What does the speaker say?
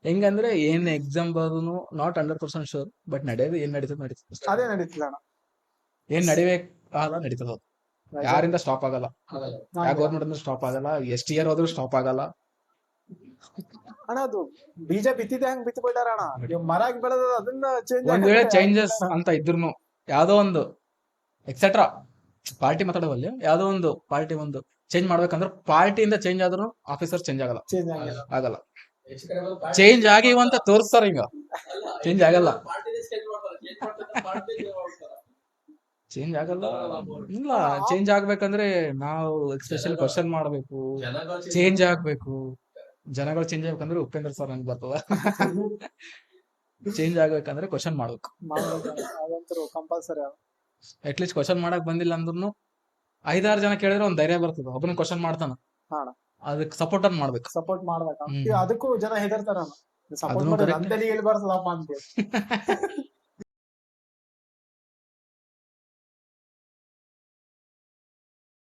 ಹೆಂಗಂದ್ರೆ ಏನ್ exam ಬರೋನು not 100% sure, but ನಡೆಯೋದು ಏನ್ ನಡೀತದೆ ನಡೀತದೆ ಅಷ್ಟೇ. ಅದೇ ನಡೀತಿಲ್ಲ ಅಣ್ಣ. ಏನ್ ನಡಿಬೇಕಾದ ನಡೀತದ, ಯಾರಿಂದ ಸ್ಟಾಪ್ ಆಗಲ್ಲ. ಯಾವ ಹಂಗೆ. ಗೌರ್ಮೆಂಟ್ ಅಂದ್ರೆ ಸ್ಟಾಪ್ ಆಗಲ್ಲ, ಎಷ್ಟು ಇಯರ್ ಹೋದ್ರೂ ಸ್ಟಾಪ್ ಆಗಲ್ಲ. ಅಣ್ಣ ಅದು ಬೀಜ ಬಿತ್ತಿದೆ ಹಂಗ್ ಬಿತ್ತಿ ಬಿಟ್ಟಾರ ಅಣ್ಣ. ಇವ್ ಮರ ಆಗಿ ಬೆಳೆದ ಅದನ್ನ ಚೇಂಜ್ ಒಂದ್ ವೇಳೆ ಚೇಂಜಸ್ ಅಂತ ಇದ್ರು ಯಾವ್ದೋ ಒಂದು ಎಕ್ಸೆಟ್ರಾ ಪಾರ್ಟಿ ಮಾತಾಡೋವಲ್ಲಿ ಯಾವ್ದೋ ಒಂದು ಪಾರ್ಟಿ ಒಂದು ಚೇಂಜ್ ಮಾಡ್ಬೇಕಂದ್ರೆ ಪಾರ್ಟಿಯಿಂದ ಚೇಂಜ್ ಆದ್ರೂ ಆಫೀಸರ್ ಚೇಂಜ್ ಆಗಲ್ಲ, ಚೇಂಜ್ ಆಗಿಲ್ಲ. ಆಗಲ್ಲ. ಚೇಂಜ್ ಆಗಿವ ಅಂತ ತೋರಿಸ್ತಾರ, ಈಗ ಚೇಂಜ್ ಆಗಲ್ಲ, ಚೇಂಜ್ ಆಗಲ್ಲ. ಇಲ್ಲ, ಚೇಂಜ್ ಆಗ್ಬೇಕಂದ್ರೆ ನಾವು ಎಕ್ಸ್ಪೆಷಲ್ ಕ್ವಶನ್ ಮಾಡ್ಬೇಕು, ಚೇಂಜ್ ಆಗ್ಬೇಕು. ಜನಗಳು ಚೇಂಜ್ ಆಗ್ಬೇಕಂದ್ರೆ ಉಪೇಂದ್ರ ಸರ್ ನಂಗೆ ಬರ್ತದ. ಚೇಂಜ್ ಆಗ್ಬೇಕಂದ್ರೆ ಕ್ವಶನ್ ಮಾಡ್ಬೇಕು. ಅದಂತೂ ಕಂಪಲ್ಸರಿ. ಅಟ್ಲೀಸ್ಟ್ ಕ್ವಶನ್ ಮಾಡಕ್ ಬಂದಿಲ್ಲ ಅಂದ್ರೂ 5-6 ಜನ ಕೇಳಿದ್ರೆ ಒಂದ್ ಧೈರ್ಯ ಬರ್ತದ. ಒಬ್ಬನ ಕ್ವಶನ್ ಮಾಡ್ತಾನ, ಅದಕ್ಕೆ ಸಪೋರ್ಟ್ ಅನ್ ಮಾಡ್ಬೇಕು. ಸಪೋರ್ಟ್ ಮಾಡ್ಬೇಕು. ಅದಕ್ಕೂ ಜನ ಹೆದರ್ತಾರ, ಸಪೋರ್ಟ್ ಅದನ್ನೂ ಮಾಡಿ correct. ನಂದಲ್ಲಿ ಎಲ್ಲಿ ಬರ್ತದಪ್ಪ ಅಂತ.